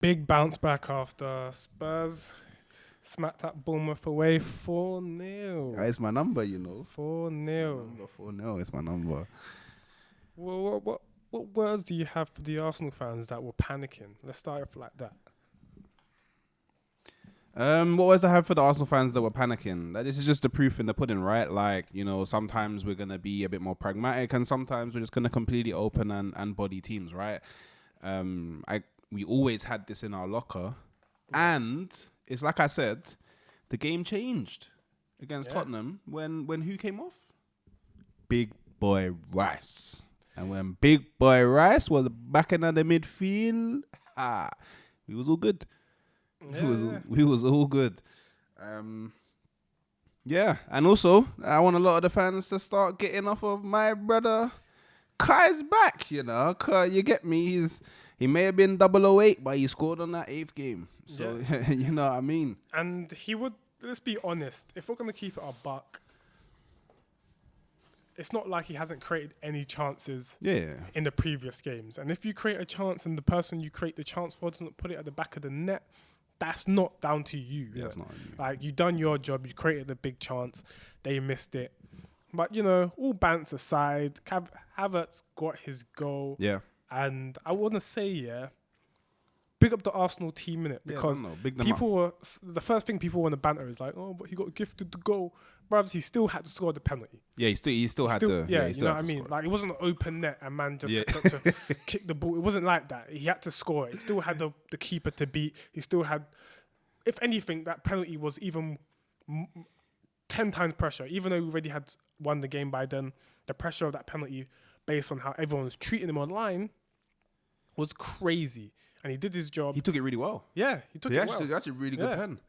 Big bounce back after Spurs smacked that Bournemouth away 4-0. It's my number, you know. 4-0. Number 4-0. It's my number. Well, what words do you have for the Arsenal fans that were panicking? Let's start off like that. What was I have for the Arsenal fans that were panicking? That this is just the proof in the pudding, right? Like, you know, sometimes we're gonna be a bit more pragmatic, and sometimes we're just gonna completely open and body teams, right? We always had this in our locker, and it's like I said, the game changed against Tottenham when who came off? Big boy Rice, and when Big boy Rice was back in the midfield, we was all good. We was all good. And also I want a lot of the fans to start getting off of my brother Kai's back, you know. You get me? He may have been 008, but he scored on that 8th game. So you know what I mean. And he would. Let's be honest. If we're gonna keep it a buck, it's not like he hasn't created any chances in the previous games. And if you create a chance and the person you create the chance for doesn't put it at the back of the net, that's not down to you. Yeah, it's not on you. Like, you done your job, you created the big chance, they missed it. But, you know, all bants aside, Havertz got his goal. Yeah. And I want to say, big up the Arsenal team in it, because the first thing people want to banter is like, oh, but he got gifted the goal. Brothers, he still had to score the penalty. Yeah, he still had to. Yeah, he you know what I mean? Like, it wasn't an open net and man just got to kick the ball. It wasn't like that. He had to score it. He still had the keeper to beat. He still had, if anything, that penalty was even 10 times pressure. Even though we already had won the game by then, the pressure of that penalty, based on how everyone was treating him online, was crazy. And he did his job. He took it really well. Yeah, he took it well. That's a really good pen.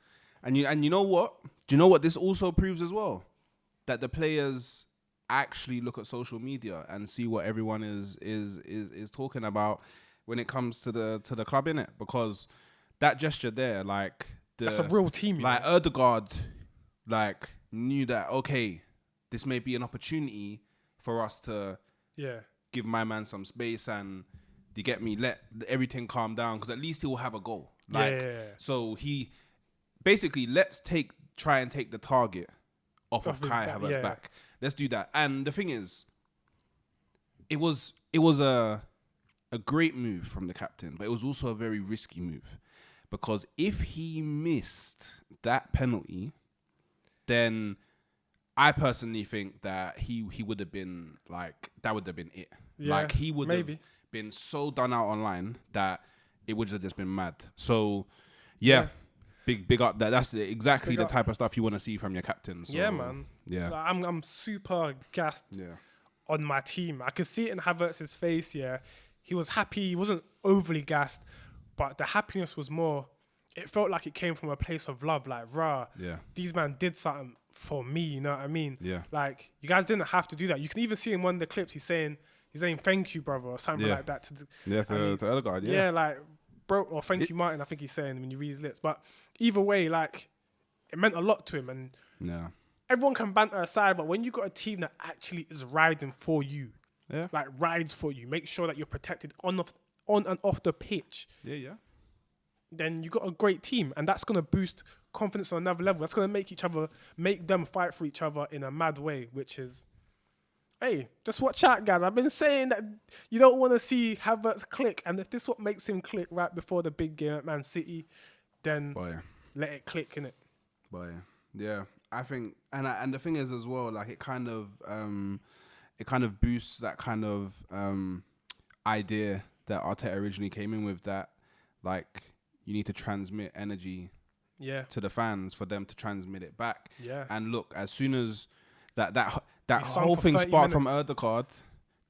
And you know what? Do you know what this also proves as well? That the players actually look at social media and see what everyone is talking about when it comes to the club, innit? Because that gesture there, like that's a real team. Like Ødegaard, like knew that this may be an opportunity for us to give my man some space and. You get me? Let everything calm down, because at least he will have a goal. So he basically try and take the target off of Kai Havertz back. Let's do that. And the thing is, it was a great move from the captain, but it was also a very risky move, because if he missed that penalty, then I personally think that he would have been like, that would have been it. Yeah, like he would have been so done out online that it would have just been mad. So big up. That's exactly the type of stuff you want to see from your captain. So, yeah, man. Yeah, like, I'm super gassed on my team. I could see it in Havertz's face. Yeah, he was happy. He wasn't overly gassed, but the happiness was more. It felt like it came from a place of love. Like, these man did something for me. You know what I mean? Yeah. Like, you guys didn't have to do that. You can even see in one of the clips he's saying thank you, brother, or something like that to Ødegaard. Yeah, like, bro, or thank you, Martin. I think he's saying when you read his lips. But either way, like, it meant a lot to him. And everyone can banter aside, but when you got a team that actually is riding for you, like rides for you, make sure that you're protected on and off the pitch. Then you got a great team, and that's gonna boost confidence on another level. That's gonna make them fight for each other in a mad way, which is. Hey, just watch out, guys. I've been saying that you don't want to see Havertz click. And if this is what makes him click right before the big game at Man City, then let it click, innit? Yeah, I think, and the thing is as well, like it kind of boosts that kind of idea that Arteta originally came in with, that like you need to transmit energy to the fans for them to transmit it back. Yeah. And look, as soon as that whole thing sparked from Ødegaard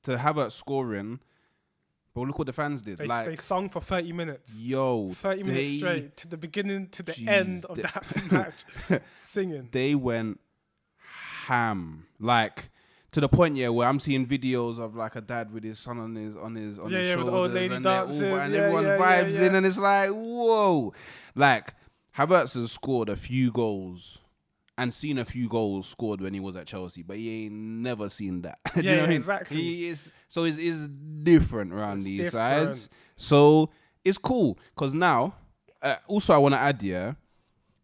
to Havertz scoring, but look what the fans did. They sung for 30 minutes. 30 minutes straight, to the beginning to the end of that match, singing. They went ham, like to the point where I'm seeing videos of like a dad with his son on his shoulders, with the old lady and dancing, and everyone vibes in, and it's like, whoa, like Havertz has scored a few goals. And seen a few goals scored when he was at Chelsea, but he ain't never seen that. Yeah, exactly. He is, so it's different around these sides. So it's cool because now, also I want to add,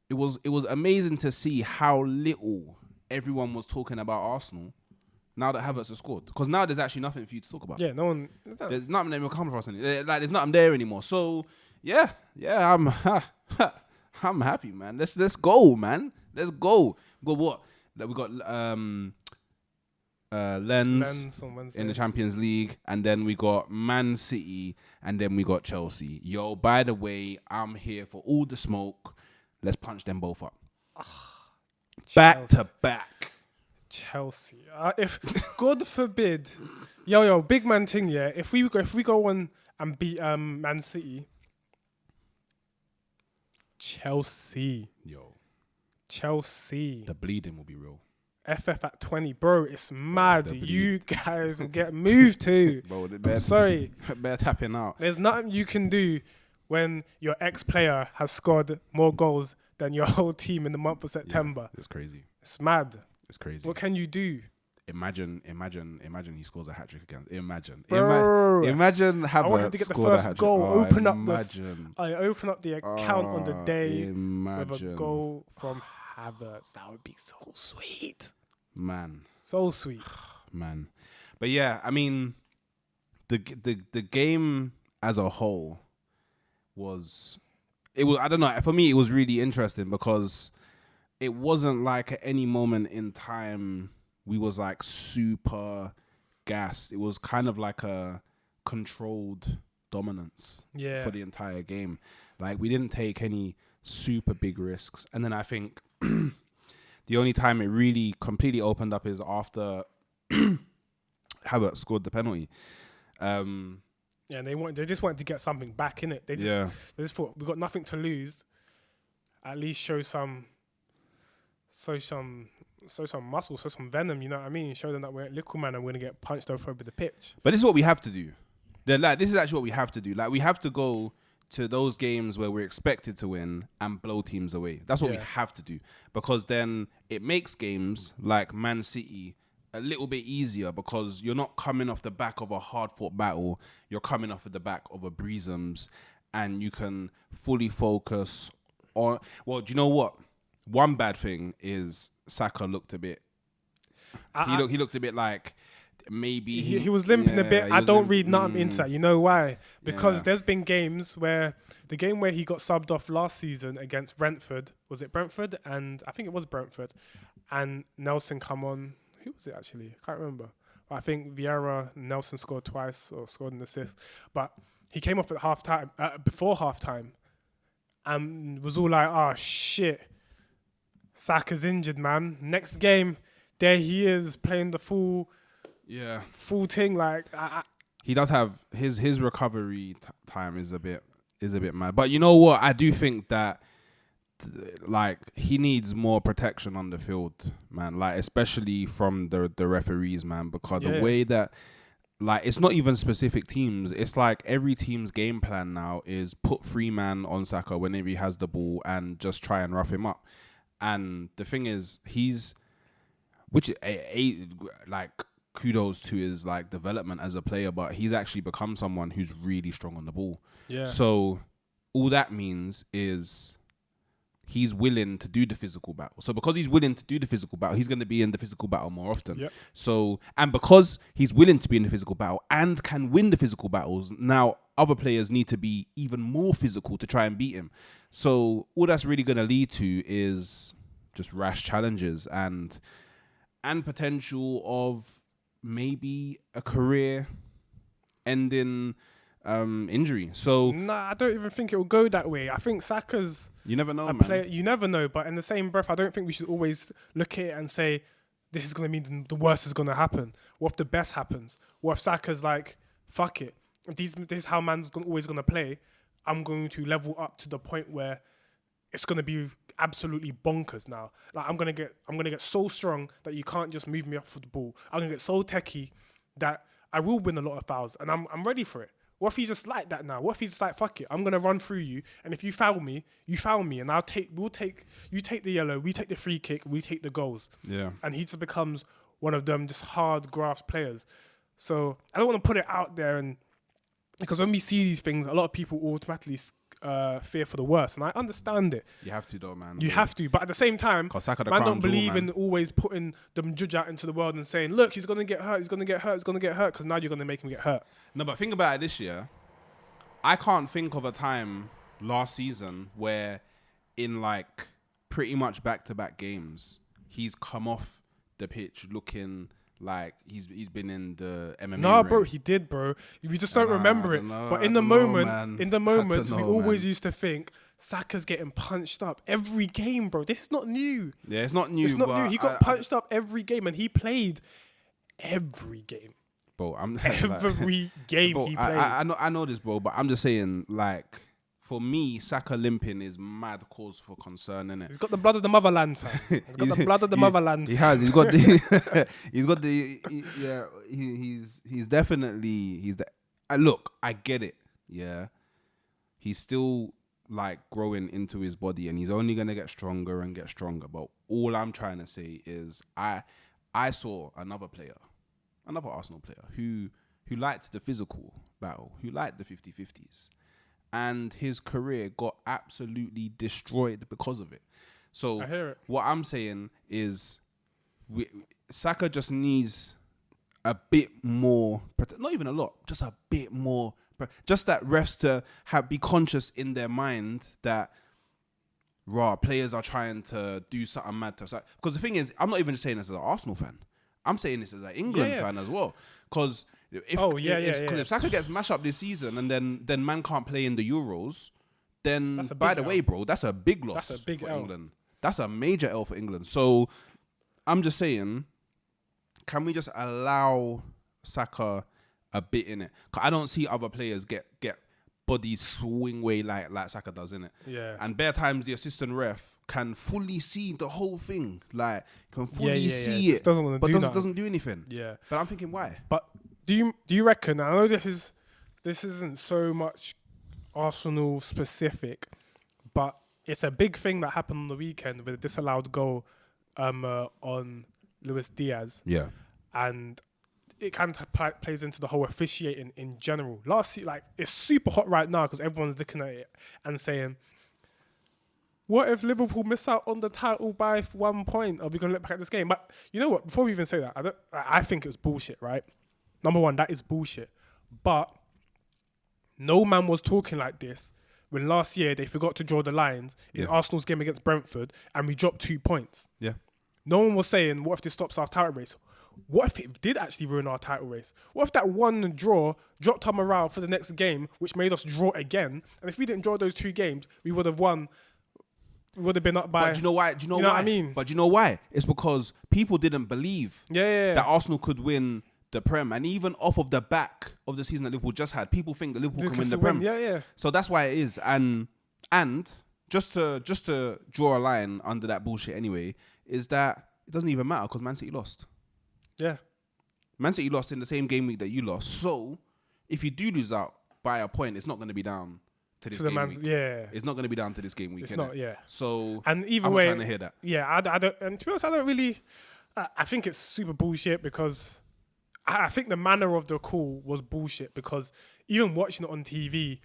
it was amazing to see how little everyone was talking about Arsenal now that Havertz has scored. Because now there's actually nothing for you to talk about. Yeah, no one. There's nothing that will come for us. There's nothing there anymore. So yeah, I'm happy, man. Let's go, man. Let's go. Go what? Like we got Lens in the Champions League, and then we got Man City, and then we got Chelsea. Yo, by the way, I'm here for all the smoke. Let's punch them both up. Back to back. Chelsea. If God forbid, yo, big man thing, yeah. If we go on and beat Man City, Chelsea. The bleeding will be real. FF at 20, bro. It's mad. You guys will get moved too. Bro, sorry. Better tapping out. There's nothing you can do when your ex-player has scored more goals than your whole team in the month of September. Yeah, it's crazy. It's mad. It's crazy. What can you do? Imagine he scores a hat-trick against. Imagine Havertz. I wanted to get the first goal. Open up the account on the day with a goal from Havertz. That would be so sweet. Man. So sweet. Man. But yeah, I mean, the game as a whole was I don't know, for me it was really interesting because it wasn't like at any moment in time we was like super gassed. It was kind of like a controlled dominance for the entire game. Like we didn't take any super big risks. And then I think the only time it really completely opened up is after Havertz scored the penalty. Yeah, and they just wanted to get something back in it. They just thought we got nothing to lose. At least show some muscle, show some venom. You know what I mean? Show them that we're little man and we're gonna get punched over the pitch. But this is what we have to do. This is actually what we have to do. Like we have to go to those games where we're expected to win and blow teams away. That's what we have to do, because then it makes games like Man City a little bit easier because you're not coming off the back of a hard-fought battle. You're coming off of the back of a breezeums, and you can fully focus on... Well, do you know what? One bad thing is Saka looked a bit... He looked a bit like... Maybe he was limping a bit. I don't read nothing into that. You know why? Because there's been games where the game where he got subbed off last season against Brentford, was it Brentford? And I think it was Brentford. And Nelson come on. Who was it actually? I can't remember. I think Vieira, Nelson scored twice or scored an assist. But he came off at half-time, before half-time, and was all like, oh, shit. Saka's injured, man. Next game, there he is playing the full thing. Like he does have his recovery time is a bit mad. But you know what? I do think that like he needs more protection on the field, man. Like especially from the referees, man, because the way that like it's not even specific teams. It's like every team's game plan now is put 3 man on Saka whenever he has the ball and just try and rough him up. And the thing is, like kudos to his like development as a player, but he's actually become someone who's really strong on the ball. Yeah. So all that means is he's willing to do the physical battle. So because he's willing to do the physical battle, he's going to be in the physical battle more often. Yep. So, and because he's willing to be in the physical battle and can win the physical battles, now other players need to be even more physical to try and beat him. So all that's really going to lead to is just rash challenges and potential of maybe a career-ending injury. So I don't even think it will go that way. I think Saka's... You never know, man. Player, you never know, but in the same breath, I don't think we should always look at it and say, this is going to mean the worst is going to happen. What if the best happens? What if Saka's like, fuck it. This is how man's always going to play. I'm going to level up to the point where it's going to be absolutely bonkers now. Like I'm gonna get so strong that you can't just move me off of the ball. I'm gonna get so techie that I will win a lot of fouls, and I'm ready for it. What if he's just like that now? What if he's just like, fuck it, I'm gonna run through you, and if you foul me, and you take the yellow, we take the free kick, we take the goals. Yeah. And he just becomes one of them just hard graft players. So I don't want to put it out there and Because when we see these things, a lot of people automatically fear for the worst, and I understand it. You have to, though, man. You have to, but at the same time, man don't believe in always putting the judge out into the world and saying, "Look, he's gonna get hurt. He's gonna get hurt. He's gonna get hurt." Because now you're gonna make him get hurt. No, but think about it this year. I can't think of a time last season where, in like pretty much back-to-back games, he's come off the pitch looking like he's been in the MMA. No, bro, he did, bro. You just don't remember it. But in the moment, we always used to think Saka's getting punched up every game, bro. This is not new. Yeah, it's not new. It's not new. He got punched up every game, and he played every game. Bro, every game bro, he played. I know this, bro, but I'm just saying, like, for me, Saka limping is mad cause for concern, innit? He's got the blood of the motherland, fam. He's got the blood of the motherland. He has. He's got the. He's definitely. Look, I get it. Yeah, he's still like growing into his body, and he's only gonna get stronger and get stronger. But all I'm trying to say is, I saw another Arsenal player who liked the physical battle, who liked the 50-50s. And his career got absolutely destroyed because of it. So I hear it. What I'm saying is, Saka just needs a bit more, not even a lot, just a bit more. Just that refs to be conscious in their mind that players are trying to do something mad. Because the thing is, I'm not even saying this as an Arsenal fan. I'm saying this as an England fan as well. Because if Saka gets mashed up this season and then man can't play in the Euros, then by the way, bro, that's a big loss. That's a big for L. England. That's a major L for England. So I'm just saying, can we just allow Saka a bit in it? Cause I don't see other players get bodies swing way like Saka does, innit? Yeah. And bare times the assistant ref can fully see the whole thing, like can fully see it, doesn't do anything. Yeah. But I'm thinking, why? But do you reckon? I know this isn't so much Arsenal specific, but it's a big thing that happened on the weekend with a disallowed goal on Luis Diaz. Yeah. And it kind of plays into the whole officiating in general. Last year, like, it's super hot right now because everyone's looking at it and saying, what if Liverpool miss out on the title by 1 point? Are we going to look back at this game? But you know what? Before we even say that, I think it was bullshit, right? Number one, that is bullshit. But no man was talking like this when last year they forgot to draw the lines in Arsenal's game against Brentford and we dropped 2 points. Yeah. No one was saying, what if this stops our title race? What if it did actually ruin our title race? What if that one draw dropped our morale for the next game, which made us draw again? And if we didn't draw those 2 games, we would have won. We would have been up by... But do you know why? What I mean? But do you know why? It's because people didn't believe that Arsenal could win the Prem. And even off of the back of the season that Liverpool just had, people think that Liverpool can win the Prem. Yeah. So that's why it is. And just to draw a line under that bullshit anyway, is that it doesn't even matter because Man City lost. Yeah. Man City lost in the same game week that you lost. So if you do lose out by a point, it's not going to be down to this game week. Yeah. It's not going to be down to this game week. It's not, yeah. So and either I'm way, trying to hear that. Yeah, I don't, and to be honest, I don't really, I think it's super bullshit because I think the manner of the call was bullshit because even watching it on TV,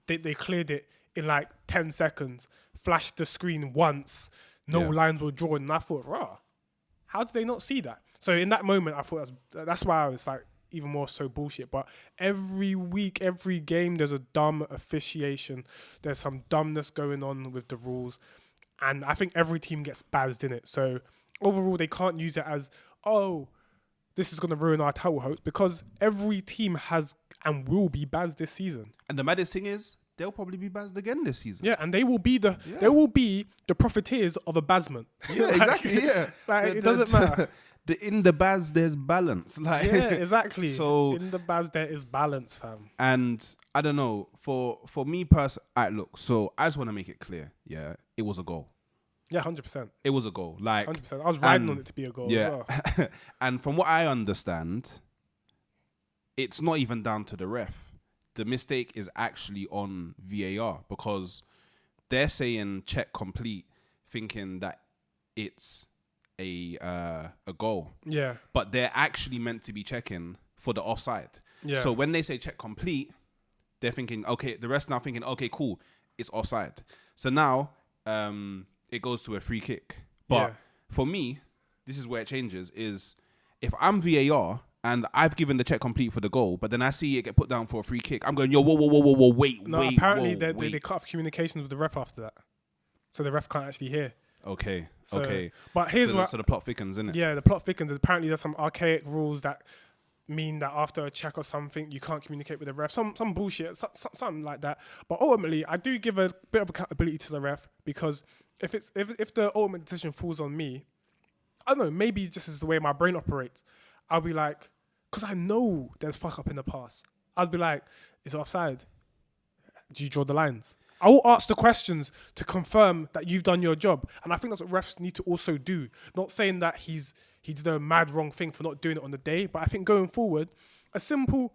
they cleared it in like 10 seconds, flashed the screen once, no lines were drawn, and I thought, how did they not see that? So in that moment, I thought that's why I was like even more so bullshit. But every week, every game, there's a dumb officiation. There's some dumbness going on with the rules. And I think every team gets bazzed in it. So overall, they can't use it as, this is going to ruin our title hopes because every team has and will be bazzed this season. And the maddest thing is, they'll probably be bazzed again this season. Yeah, and they will be the profiteers of a bazzment. Yeah, exactly. Yeah, like it doesn't matter. In the baz, there's balance. Like, yeah, exactly. So in the baz, there is balance, fam. And I don't know, for me personally, look. So I just want to make it clear. Yeah, it was a goal. Yeah, 100%. It was a goal. Like 100%. I was riding on it to be a goal. Yeah, as well. And from what I understand, it's not even down to the ref. The mistake is actually on VAR because they're saying check complete, thinking that it's a goal. Yeah. But they're actually meant to be checking for the offside. Yeah. So when they say check complete, they're thinking, okay, the rest now thinking, okay, cool, it's offside. So now it goes to a free kick. But for me, this is where it changes, is if I'm VAR and I've given the check complete for the goal, but then I see it get put down for a free kick, I'm going, yo, whoa, wait. Apparently they cut off communications with the ref after that. So the ref can't actually hear. Okay. But here's what... So the plot thickens, isn't it? Yeah, the plot thickens. Apparently there's some archaic rules that mean that after a check or something, you can't communicate with the ref. Some bullshit, something like that. But ultimately, I do give a bit of accountability to the ref, because if the ultimate decision falls on me, I don't know, maybe just is the way my brain operates. I'll be like, because I know there's fuck up in the past. I'll be like, is it offside? Do you draw the lines? I will ask the questions to confirm that you've done your job. And I think that's what refs need to also do. Not saying that he did a mad wrong thing for not doing it on the day, but I think going forward, a simple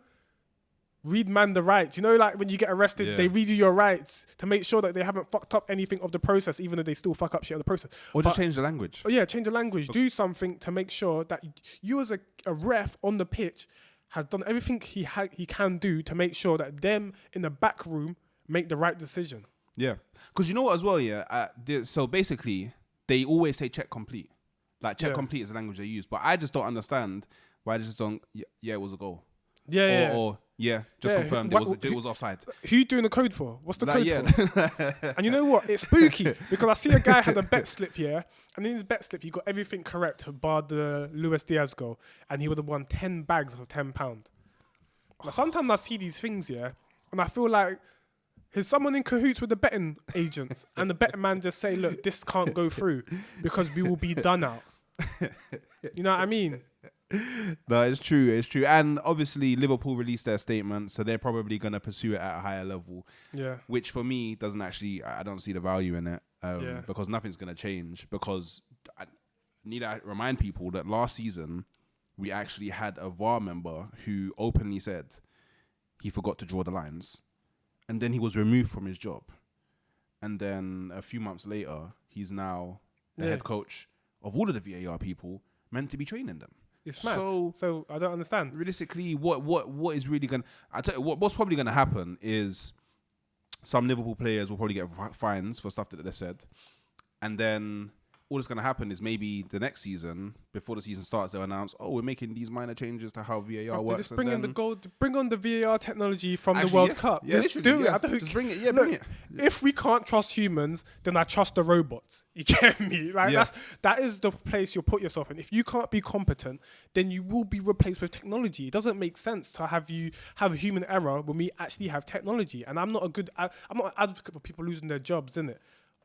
read man the rights. You know, like when you get arrested, they read you your rights to make sure that they haven't fucked up anything of the process, even though they still fuck up shit of the process. Or just change the language. Oh yeah, change the language. Do something to make sure that you as a ref on the pitch has done everything he can do to make sure that them in the back room make the right decision. Yeah. Because you know what as well, so basically, they always say check complete. Like, check complete is the language they use. But I just don't understand why they just don't, it was a goal. Or confirmed it was offside. Who you doing the code for? What's the code for? And you know what? It's spooky, because I see a guy had a bet slip here, and in his bet slip, he got everything correct, bar the Luis Diaz goal, and he would have won 10 bags of £10. Now, sometimes I see these things, and I feel like, is someone in cahoots with the betting agents, and the betting man just say, look, this can't go through because we will be done out. You know what I mean? No, it's true. And obviously Liverpool released their statement, so they're probably going to pursue it at a higher level. Yeah. Which for me doesn't actually, I don't see the value in it, because nothing's going to change. Because I need to remind people that last season we actually had a VAR member who openly said he forgot to draw the lines. And then he was removed from his job. And then a few months later, he's now the head coach of all of the VAR people, meant to be training them. It's mad. So I don't understand. Realistically, what is really going to... I tell you, what's probably going to happen is some Liverpool players will probably get fines for stuff that they've said. And then all that's going to happen is maybe the next season, before the season starts, they'll announce, we're making these minor changes to how VAR works. Just bring on the VAR technology from the World Cup. Just do it. Just bring it. Bring it. If we can't trust humans, then I trust the robots. You get me? Like that is the place you'll put yourself in. If you can't be competent, then you will be replaced with technology. It doesn't make sense to have human error when we actually have technology. And I'm not an advocate for people losing their jobs, innit?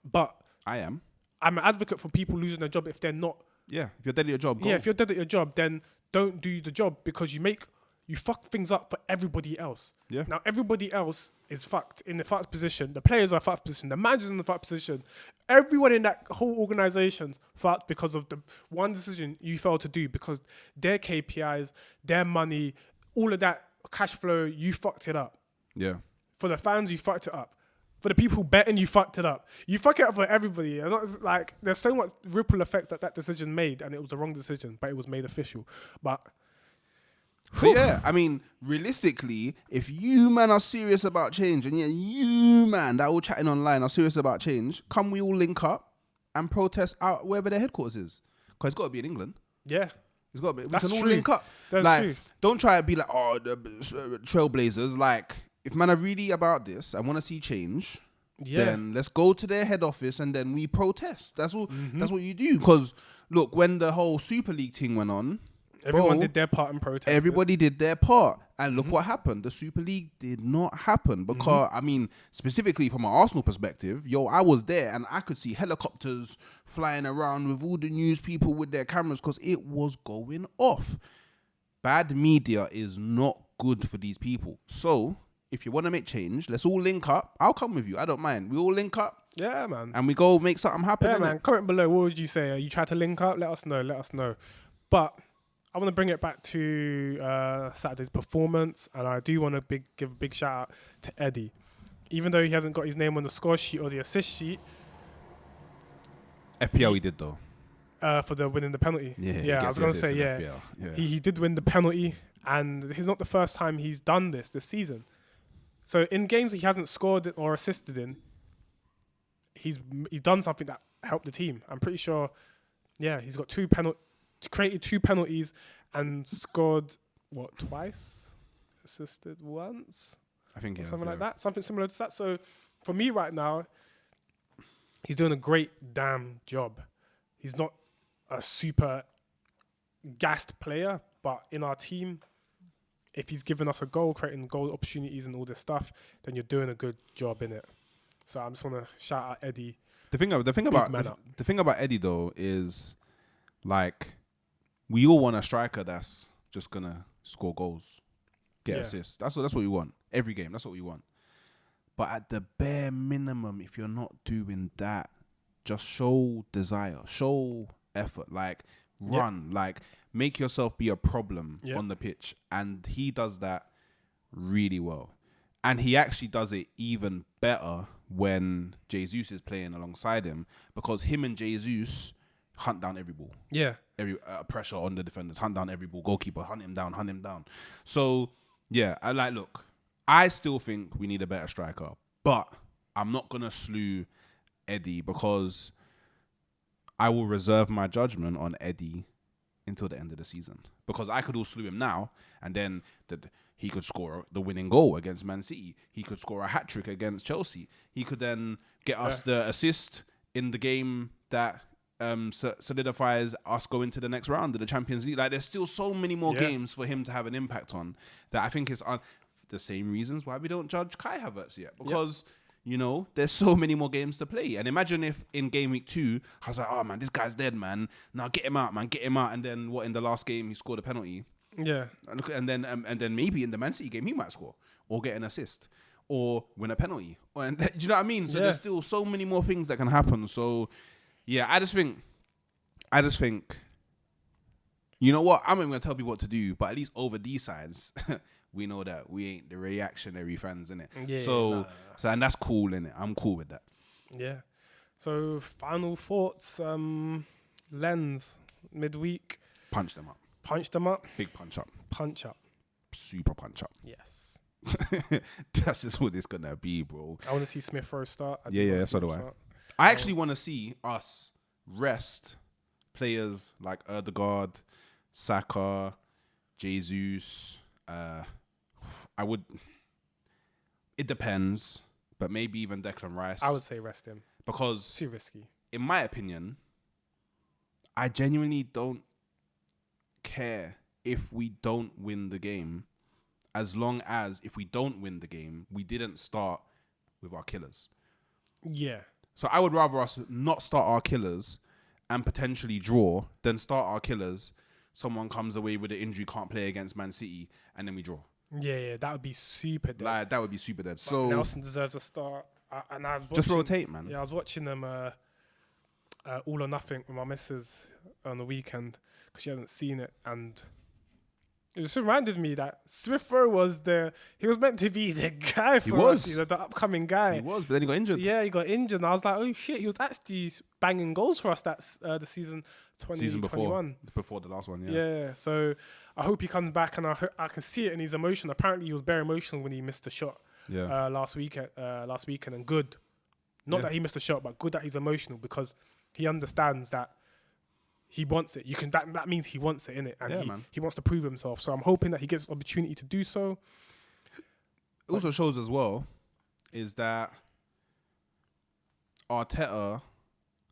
But I am. I'm an advocate for people losing their job if they're not. Yeah, if you're dead at your job, go. Yeah, if you're dead at your job, then don't do the job, because you fuck things up for everybody else. Yeah. Now, everybody else is fucked in the fucked position. The players are fucked position. The managers in the fucked position. Everyone in that whole organization's fucked because of the one decision you failed to do, because their KPIs, their money, all of that cash flow, you fucked it up. Yeah. For the fans, you fucked it up. For the people betting, you fucked it up. You fuck it up for everybody. And like, there's so much ripple effect that decision made, and it was the wrong decision, but it was made official. But so I mean, realistically, if you man are serious about change, and you man that all chatting online are serious about change, come we all link up and protest out wherever their headquarters is, because it's got to be in England. Yeah. It's got to be. We can all link up. That's true. Don't try to be like, the trailblazers. Like, if man are really about this and want to see change, then let's go to their head office and then we protest. That's all. That's what you do. Because look, when the whole Super League thing went on, everyone did their part in protest. Everybody did their part, and look what happened. The Super League did not happen because I mean, specifically from an Arsenal perspective, I was there and I could see helicopters flying around with all the news people with their cameras because it was going off. Bad media is not good for these people. So if you want to make change, let's all link up. I'll come with you. I don't mind. We all link up. Yeah, man. And we go make something happen. Yeah, man. Comment below. What would you say? You try to link up? Let us know. But I want to bring it back to Saturday's performance. And I do want to give a big shout out to Eddie. Even though he hasn't got his name on the score sheet or the assist sheet. FPL he did, though. For the winning the penalty. Yeah, I was going to say, He did win the penalty. And it's not the first time he's done this season. So in games he hasn't scored or assisted in, he's done something that helped the team. I'm pretty sure. Yeah, he's got created 2 penalties and scored twice, assisted once. I think something like that, something similar to that. So for me right now, he's doing a great damn job. He's not a super gassed player, but in our team, if he's giving us a goal, creating goal opportunities and all this stuff, then you're doing a good job in it. So I just want to shout out Eddie. The thing about Eddie though is, like, we all want a striker that's just gonna score goals, get assists. That's what we want every game. That's what we want. But at the bare minimum, if you're not doing that, just show desire, show effort, like run, like make yourself be a problem on the pitch. And he does that really well. And he actually does it even better when Jesus is playing alongside him, because him and Jesus hunt down every ball. Yeah. Every pressure on the defenders, hunt down every ball. Goalkeeper, hunt him down. So, yeah, look, I still think we need a better striker, but I'm not going to slew Eddie, because I will reserve my judgment on Eddie until the end of the season, because I could all slew him now, and then he could score the winning goal against Man City. He could score a hat-trick against Chelsea. He could then get us the assist in the game that solidifies us going to the next round of the Champions League. Like, there's still so many more games for him to have an impact on, that I think it's the same reasons why we don't judge Kai Havertz yet, because you know, there's so many more games to play. And imagine if in game week 2, I was like, oh man, this guy's dead, man. Now get him out, man, get him out. And then in the last game he scored a penalty. Yeah. And then maybe in the Man City game he might score or get an assist or win a penalty. Do you know what I mean? So there's still so many more things that can happen. So yeah, I just think, you know what? I'm not even gonna tell people what to do, but at least over these sides, we know that we ain't the reactionary fans, innit? Yeah. So and that's cool, innit? I'm cool with that. Yeah. So final thoughts. Lens midweek. Punch them up. Big punch up. Super punch up. Yes. That's just what it's gonna be, bro. I want to see Smith Rowe start. So do I. I actually want to see us rest players like Ødegaard, Saka, Jesus. I would. It depends, but maybe even Declan Rice. I would say rest him because too risky. In my opinion, I genuinely don't care if we don't win the game, as long as if we don't win the game, we didn't start with our killers. Yeah. So I would rather us not start our killers and potentially draw than start our killers. Someone comes away with an injury, can't play against Man City, and then we draw. Yeah, that would be super dead. Like, that would be super dead. But so Nelson deserves a start. And I was just rotate, man. Yeah, I was watching them All or Nothing with my missus on the weekend because she hasn't seen it, and it just reminded me that Smith Rowe was meant to be the guy for us, the upcoming guy. He was, but then he got injured. Yeah, he got injured, and I was like, oh shit, he was actually banging goals for us that the season 2021. Before the last one, yeah. Yeah, so I hope he comes back, and I can see it in his emotion. Apparently, he was very emotional when he missed the shot last weekend, and good. Not that he missed a shot, but good that he's emotional because he understands that he wants it. That means he wants it, innit? And he wants to prove himself. So I'm hoping that he gets opportunity to do so. It also shows as well is that Arteta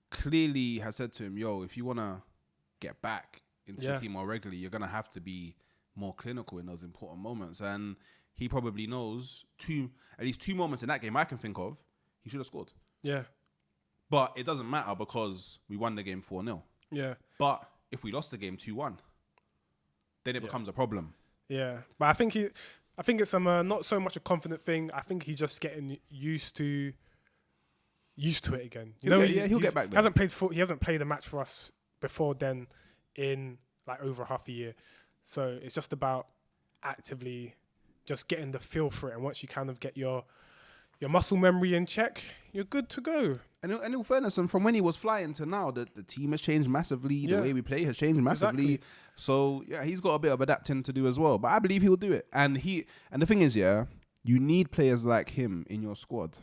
clearly has said to him, yo, if you want to get back into the team more regularly, you're going to have to be more clinical in those important moments. And he probably knows at least two moments in that game I can think of, he should have scored. Yeah. But it doesn't matter because we won the game 4-0. Yeah. But if we lost the game 2-1, then it becomes a problem. Yeah. But I think it's not so much a confident thing. I think he's just getting used to it again. He'll get back there. He hasn't played a match for us before then in like over half a year. So it's just about actively just getting the feel for it. And once you kind of get your muscle memory in check, you're good to go. And in all fairness, and from when he was flying to now, the team has changed massively. The way we play has changed massively. Exactly. So yeah, he's got a bit of adapting to do as well. But I believe he will do it. And the thing is, you need players like him in your squad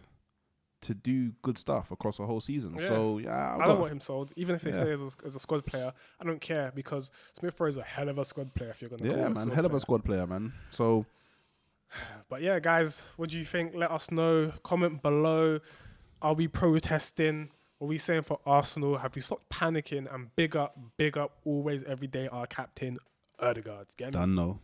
to do good stuff across a whole season. Yeah. So, yeah. I don't want him sold. Even if they stay as a squad player, I don't care because Smith Rowe is a hell of a squad player if you're going to call him man. Hell of a squad player, man. So... But yeah, guys, what do you think? Let us know. Comment below. Are we protesting? What are we saying for Arsenal? Have we stopped panicking? And big up, always, every day, our captain, Ødegaard. Get me? Done, no.